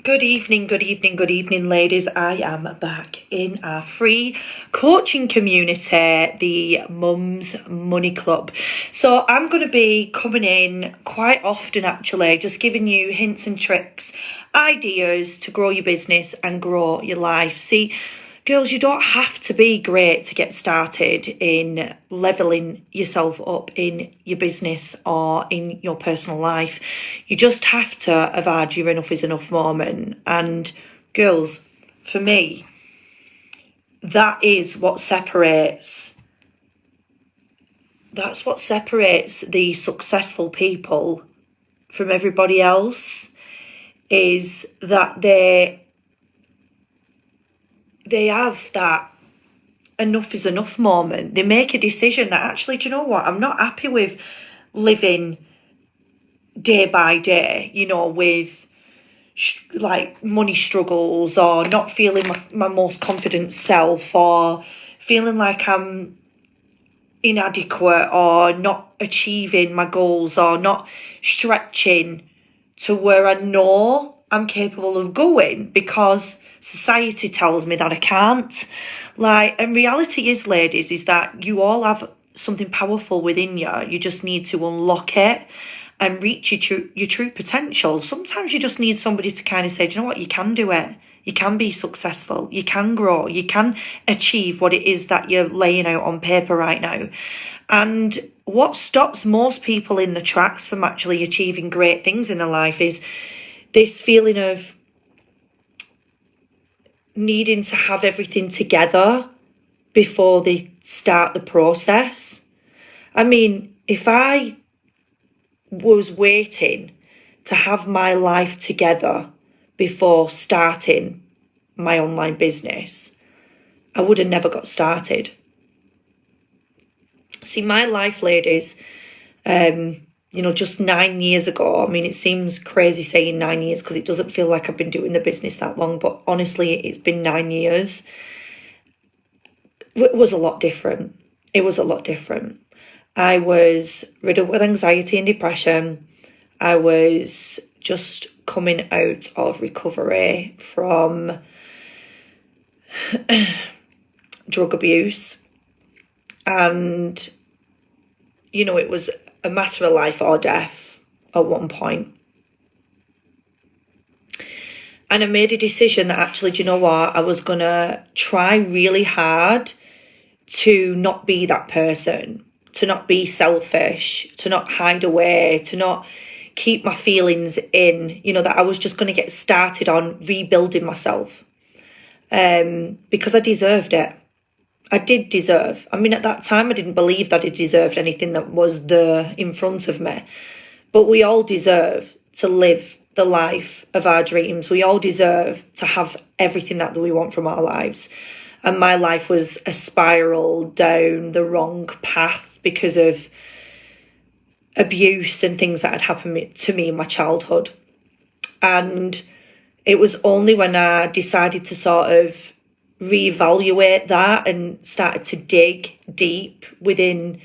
Good evening, ladies. I am back in our free coaching community, the Mums Money Club. So I'm going to be coming in quite often, actually, just giving you hints and tricks, ideas to grow your business and grow your life. See, girls, you don't have to be great to get started in leveling yourself up in your business or in your personal life. You just have to have had your enough is enough moment. And girls, for me, that is what separates. That's what separates the successful people from everybody else, is that they have that enough is enough moment. They make a decision that actually, do you know what? I'm not happy with living day by day, with like money struggles, or not feeling my most confident self, or feeling like I'm inadequate, or not achieving my goals, or not stretching to where I know I'm capable of going because society tells me that I can't. And reality is, ladies, is that you all have something powerful within you. You just need to unlock it and reach your true potential. Sometimes you just need somebody to kind of say, do you know what, you can do it. You can be successful. You can grow. You can achieve what it is that you're laying out on paper right now. And what stops most people in the tracks from actually achieving great things in their life is this feeling of needing to have everything together before they start the process. I mean, if I was waiting to have my life together before starting my online business, I would have never got started. See, my life, ladies, just 9 years ago, I mean, it seems crazy saying 9 years because it doesn't feel like I've been doing the business that long, but honestly, it's been 9 years. It was a lot different. I was riddled with anxiety and depression. I was just coming out of recovery from drug abuse. And, it was a matter of life or death at one point. And I made a decision that actually, do you know what? I was going to try really hard to not be that person, to not be selfish, to not hide away, to not keep my feelings in, that I was just going to get started on rebuilding myself, because I deserved it. I did deserve. I mean, at that time, I didn't believe that I deserved anything that was there in front of me. But we all deserve to live the life of our dreams. We all deserve to have everything that we want from our lives. And my life was a spiral down the wrong path because of abuse and things that had happened to me in my childhood. And it was only when I decided to sort of reevaluate that and started to dig deep within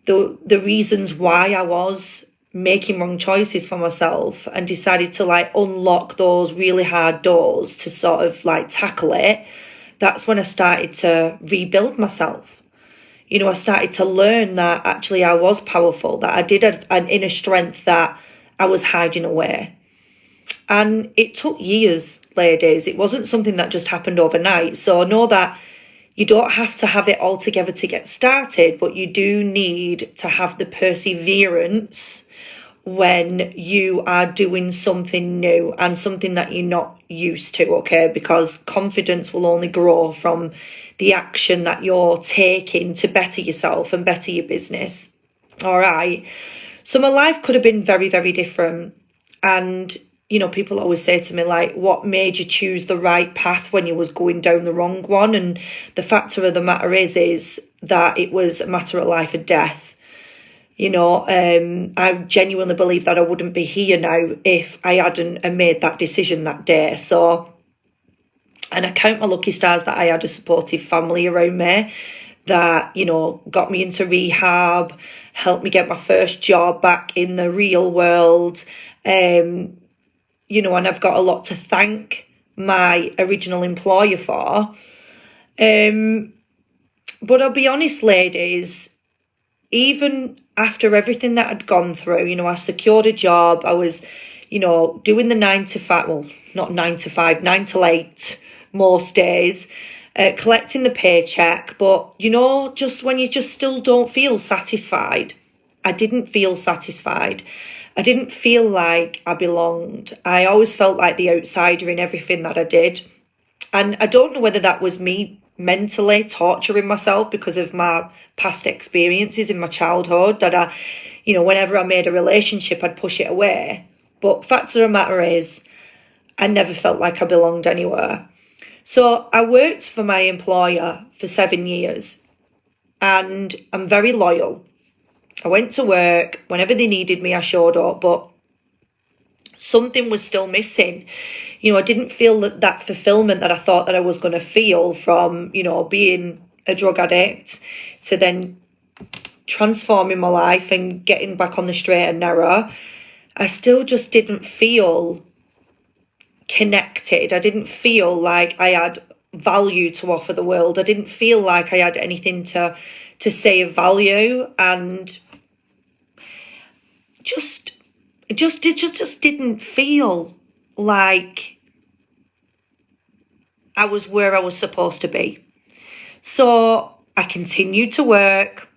the reasons why I was making wrong choices for myself, and decided to unlock those really hard doors to sort of tackle it. That's when I started to rebuild myself. I started to learn that actually I was powerful, that I did have an inner strength that I was hiding away. And it took years, ladies. It wasn't something that just happened overnight. So I know that you don't have to have it all together to get started, but you do need to have the perseverance when you are doing something new and something that you're not used to, okay? Because confidence will only grow from the action that you're taking to better yourself and better your business. All right. So my life could have been very, very different. And people always say to me, what made you choose the right path when you was going down the wrong one? And the fact of the matter is that it was a matter of life and death. I genuinely believe that I wouldn't be here now if I hadn't made that decision that day. So, and I count my lucky stars that I had a supportive family around me that, got me into rehab, helped me get my first job back in the real world, and I've got a lot to thank my original employer for. But I'll be honest, ladies, even after everything that I'd gone through, I secured a job. I was, doing the 9 to 5, well, not 9 to 5, 9 to 8 most days, collecting the paycheck. But, just when you just still don't feel satisfied, I didn't feel satisfied. I didn't feel like I belonged. I always felt like the outsider in everything that I did. And I don't know whether that was me mentally torturing myself because of my past experiences in my childhood, that whenever I made a relationship, I'd push it away. But fact of the matter is, I never felt like I belonged anywhere. So I worked for my employer for 7 years, and I'm very loyal. I went to work. Whenever they needed me, I showed up, but something was still missing. I didn't feel that fulfillment that I thought that I was going to feel from, being a drug addict to then transforming my life and getting back on the straight and narrow. I still just didn't feel connected. I didn't feel like I had value to offer the world. I didn't feel like I had anything to say of value, and it just didn't feel like I was where I was supposed to be. So I continued to work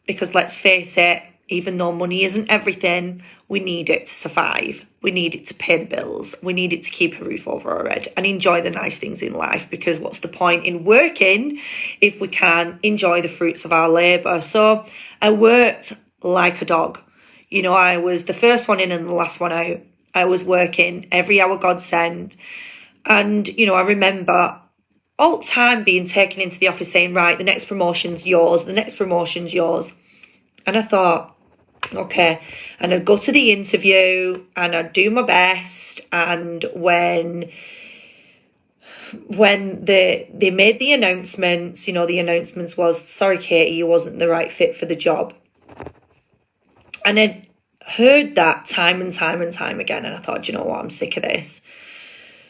because, let's face it, even though money isn't everything, we need it to survive. We need it to pay the bills. We need it to keep a roof over our head and enjoy the nice things in life, because what's the point in working if we can't enjoy the fruits of our labour? So I worked like a dog. I was the first one in and the last one out. I was working every hour God sent. And, I remember all the time being taken into the office saying, right, the next promotion's yours, the next promotion's yours. And I thought, okay. And I'd go to the interview and I'd do my best. And when they made the announcements, the announcements was, sorry, Katie, you wasn't the right fit for the job. And I'd heard that time and time and time again. And I thought, you know what, I'm sick of this.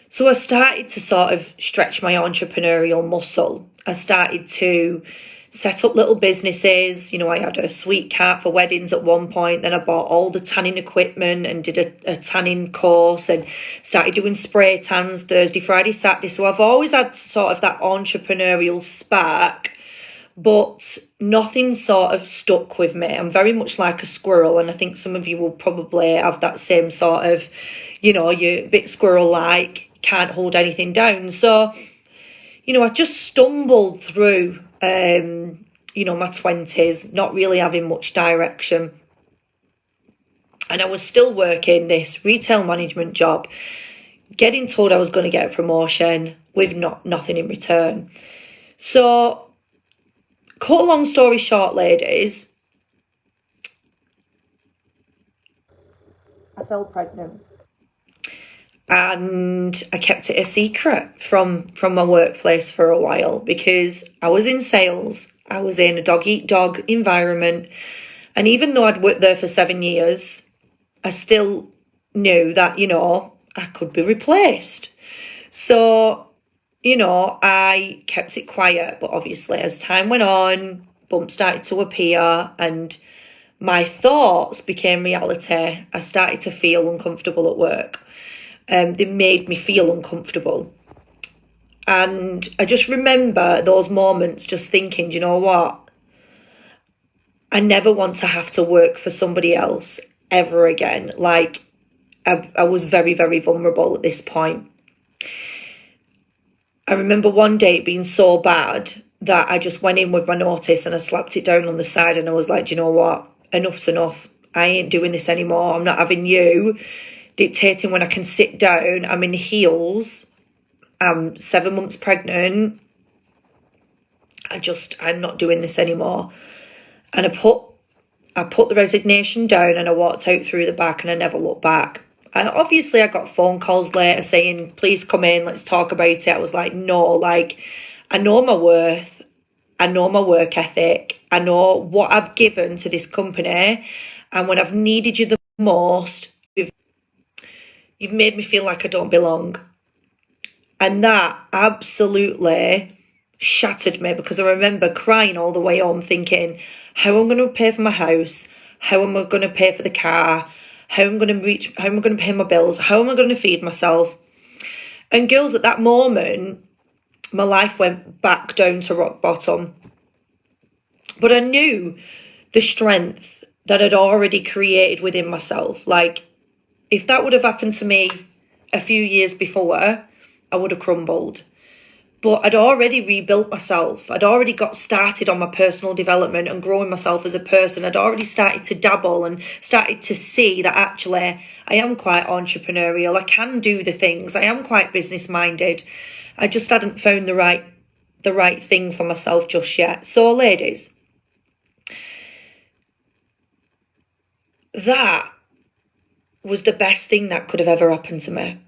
So I started to sort of stretch my entrepreneurial muscle. I started to set up little businesses. I had a sweet cart for weddings at one point. Then I bought all the tanning equipment and did a tanning course and started doing spray tans Thursday, Friday, Saturday. So I've always had sort of that entrepreneurial spark, but nothing sort of stuck with me. I'm very much like a squirrel, and I think some of you will probably have that same sort of, you're a bit squirrel-like, can't hold anything down. So, I just stumbled through, my 20s, not really having much direction. And I was still working this retail management job, getting told I was going to get a promotion with nothing in return. So, cut a long story short, ladies, I fell pregnant. And I kept it a secret from my workplace for a while, because I was in sales. I was in a dog-eat-dog environment. And even though I'd worked there for 7 years, I still knew that, I could be replaced. So, I kept it quiet. But obviously, as time went on, bumps started to appear and my thoughts became reality. I started to feel uncomfortable at work. They made me feel uncomfortable. And I just remember those moments just thinking, do you know what? I never want to have to work for somebody else ever again. Like, I was very, very vulnerable at this point. I remember one day it being so bad that I just went in with my notice and I slapped it down on the side, and I was like, do you know what? Enough's enough. I ain't doing this anymore. I'm not having you dictating when I can sit down. I'm in heels. I'm 7 months pregnant. I'm not doing this anymore. And I put the resignation down and I walked out through the back, and I never looked back. And obviously I got phone calls later saying, please come in, let's talk about it. I was like, no, I know my worth. I know my work ethic. I know what I've given to this company. And when I've needed you the most, You've made me feel like I don't belong. And that absolutely shattered me, because I remember crying all the way home thinking, how am I going to pay for my house? How am I going to pay for the car? How am I going to pay my bills? How am I going to feed myself? And girls, at that moment, my life went back down to rock bottom. But I knew the strength that I'd already created within myself. Like, if that would have happened to me a few years before, I would have crumbled. But I'd already rebuilt myself. I'd already got started on my personal development and growing myself as a person. I'd already started to dabble and started to see that actually I am quite entrepreneurial. I can do the things. I am quite business minded. I just hadn't found the right thing for myself just yet. So ladies, that was the best thing that could have ever happened to me.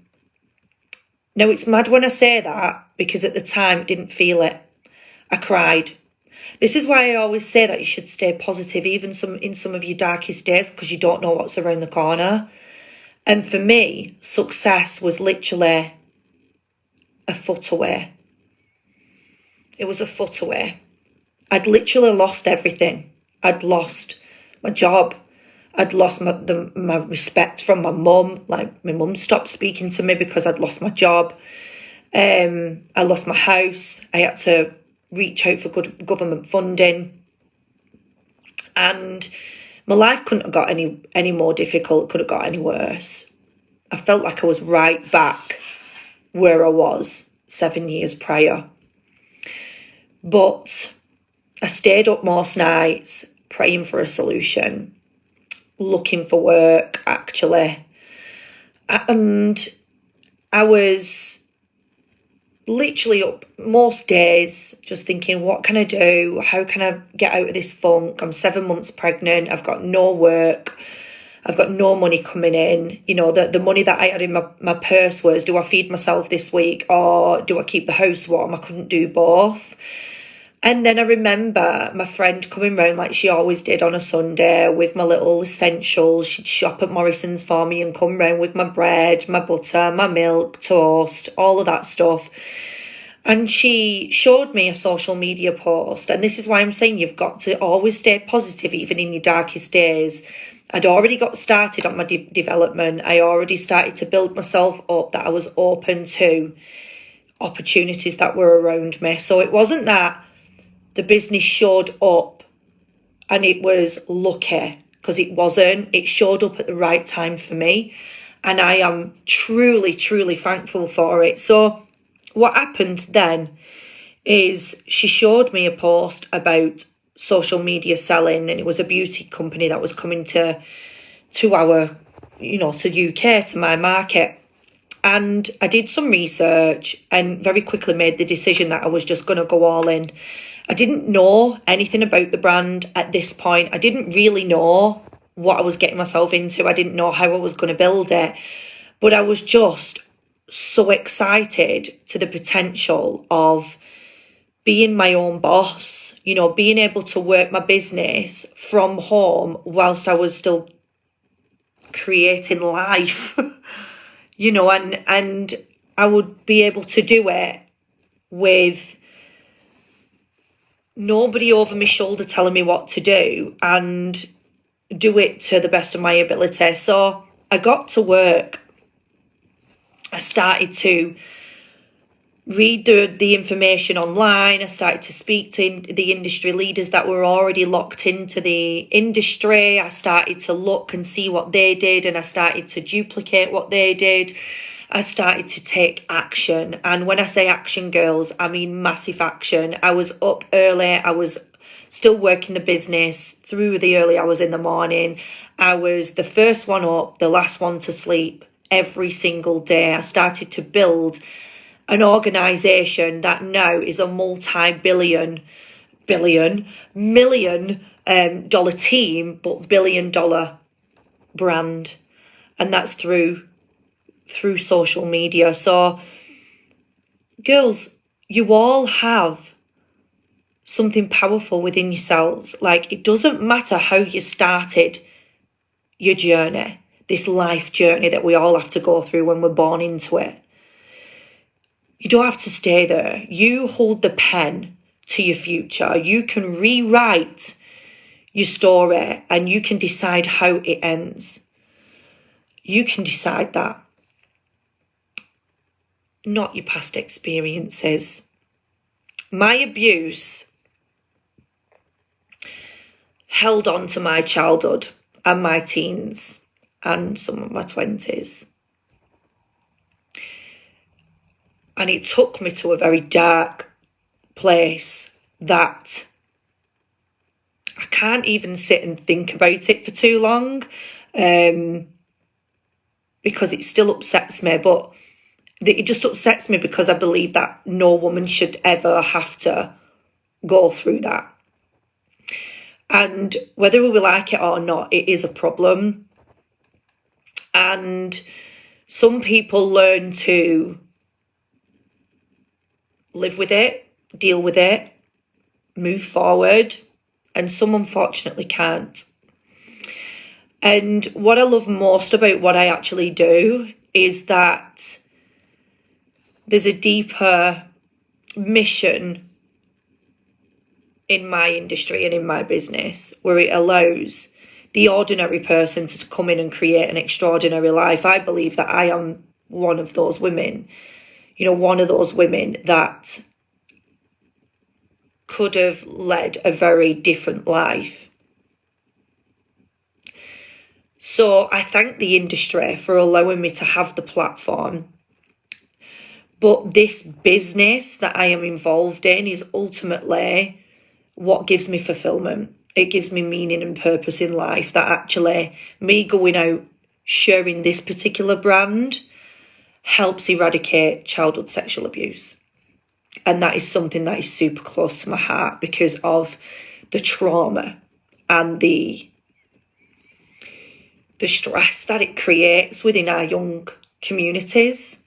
Now, it's mad when I say that, because at the time I didn't feel it. I cried. This is why I always say that you should stay positive, even in some of your darkest days, because you don't know what's around the corner. And for me, success was literally a foot away. It was a foot away. I'd literally lost everything. I'd lost my job. I'd lost my respect from my mum. Like, my mum stopped speaking to me because I'd lost my job. I lost my house. I had to reach out for good government funding. And my life couldn't have got any more difficult, could have got any worse. I felt like I was right back where I was 7 years prior. But I stayed up most nights praying for a solution, looking for work, actually. And I was literally up most days just thinking, what can I do? How can I get out of this funk? I'm 7 months pregnant. I've got no work. I've got no money coming in. You know, the money that I had in my purse was, do I feed myself this week or do I keep the house warm? I couldn't do both. And then I remember my friend coming round like she always did on a Sunday with my little essentials. She'd shop at Morrison's for me and come round with my bread, my butter, my milk, toast, all of that stuff. And she showed me a social media post. And this is why I'm saying you've got to always stay positive, even in your darkest days. I'd already got started on my development. I already started to build myself up, that I was open to opportunities that were around me. So it wasn't that the business showed up and it was lucky, because it wasn't. It showed up at the right time for me. And I am truly, truly thankful for it. So what happened then is she showed me a post about social media selling, and it was a beauty company that was coming to our, to UK, to my market. And I did some research and very quickly made the decision that I was just going to go all in. I didn't know anything about the brand at this point. I didn't really know what I was getting myself into. I didn't know how I was going to build it. But I was just so excited to the potential of being my own boss, being able to work my business from home whilst I was still creating life, and I would be able to do it with nobody over my shoulder telling me what to do, and do it to the best of my ability. So I got to work. I started to read the information online. I started to speak to the industry leaders that were already locked into the industry. I started to look and see what they did, and I started to duplicate what they did. I started to take action. And when I say action, girls, I mean massive action. I was up early. I was still working the business through the early hours in the morning. I was the first one up, the last one to sleep every single day. I started to build an organisation that now is a multi-million dollar team, but $1 billion brand. And that's through social media. So girls, you all have something powerful within yourselves. Like, it doesn't matter how you started your journey, this life journey that we all have to go through when we're born into it. You don't have to stay there. You hold the pen to your future. You can rewrite your story and you can decide how it ends. You can decide that, not your past experiences. My abuse held on to my childhood and my teens and some of my 20s. And it took me to a very dark place that I can't even sit and think about it for too long, because it still upsets me. But it just upsets me because I believe that no woman should ever have to go through that. And whether we like it or not, it is a problem. And some people learn to live with it, deal with it, move forward, and some unfortunately can't. And what I love most about what I actually do is that there's a deeper mission in my industry and in my business where it allows the ordinary person to come in and create an extraordinary life. I believe that I am one of those women, one of those women that could have led a very different life. So I thank the industry for allowing me to have the platform. But this business that I am involved in is ultimately what gives me fulfillment. It gives me meaning and purpose in life, that actually me going out sharing this particular brand helps eradicate childhood sexual abuse. And that is something that is super close to my heart because of the trauma and the stress that it creates within our young communities.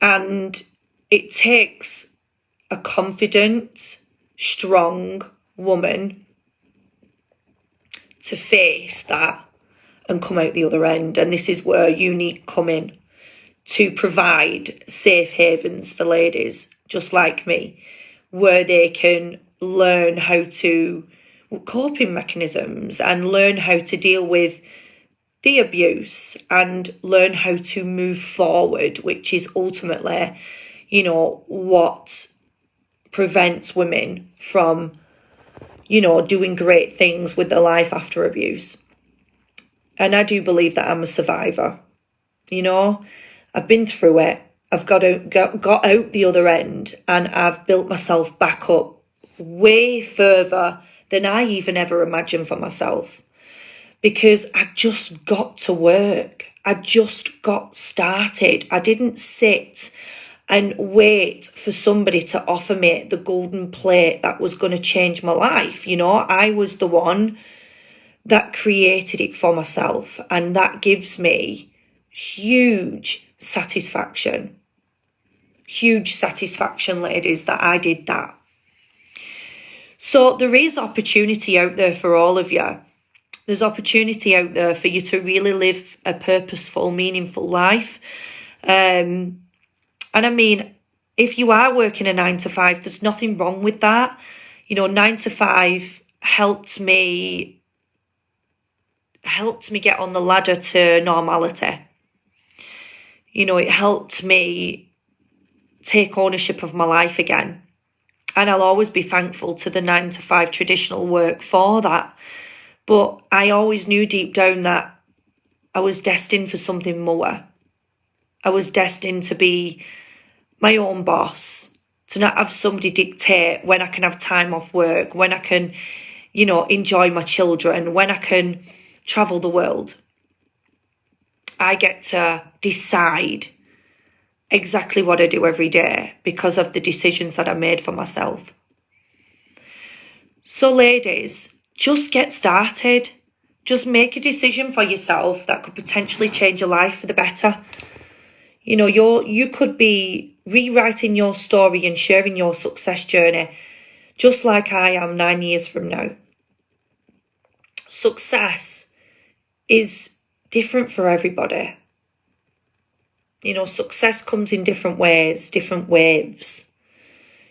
And it takes a confident, strong woman to face that and come out the other end. And this is where Younique come in to provide safe havens for ladies just like me, where they can learn how to coping mechanisms and learn how to deal with the abuse and learn how to move forward, which is ultimately, what prevents women from, doing great things with their life after abuse. And I do believe that I'm a survivor. I've been through it. I've got out the other end, and I've built myself back up way further than I even ever imagined for myself. Because I just got to work. I just got started. I didn't sit and wait for somebody to offer me the golden plate that was going to change my life. I was the one that created it for myself. And that gives me huge satisfaction. Huge satisfaction, ladies, that I did that. So there is opportunity out there for all of you. There's opportunity out there for you to really live a purposeful, meaningful life. And I mean, if you are working a 9 to 5, there's nothing wrong with that. 9 to 5 helped me get on the ladder to normality. It helped me take ownership of my life again. And I'll always be thankful to the 9 to 5 traditional work for that. But I always knew deep down that I was destined for something more. I was destined to be my own boss, to not have somebody dictate when I can have time off work, when I can, enjoy my children, when I can travel the world. I get to decide exactly what I do every day because of the decisions that I made for myself. So ladies, just get started. Just make a decision for yourself that could potentially change your life for the better. You could be rewriting your story and sharing your success journey just like I am 9 years from now. Success is different for everybody. You know, success comes in different ways, different waves.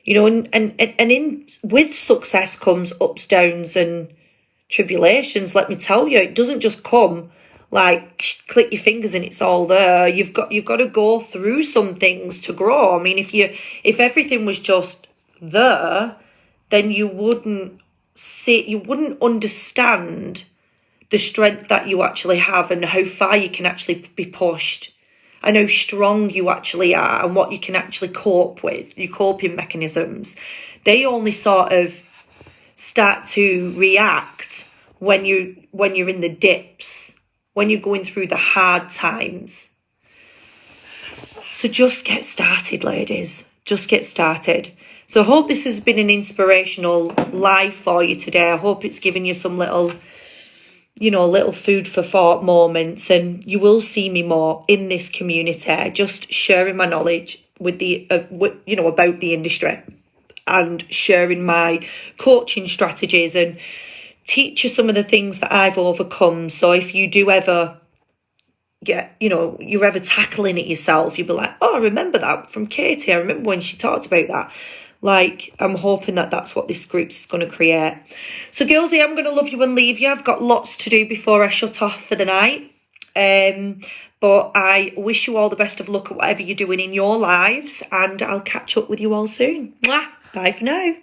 You know, and with success comes ups, downs, and tribulations. Let me tell you, it doesn't just come like click your fingers and it's all there. You've got to go through some things to grow. I mean, if everything was just there, then you wouldn't understand the strength that you actually have and how far you can actually be pushed and how strong you actually are and what you can actually cope with, your coping mechanisms. They only sort of start to react when you're in the dips, when you're going through the hard times. So just get started, ladies. Just get started. So I hope this has been an inspirational live for you today. I hope it's given you some little food for thought moments, and you will see me more in this community, just sharing my knowledge with about the industry and sharing my coaching strategies and teach you some of the things that I've overcome. So if you do ever you're ever tackling it yourself, you'll be like, oh, I remember that from Katie. I remember when she talked about that. Like, I'm hoping that that's what this group's going to create. So, girlsy, I'm going to love you and leave you. I've got lots to do before I shut off for the night. But I wish you all the best of luck at whatever you're doing in your lives. And I'll catch up with you all soon. Mwah! Bye for now.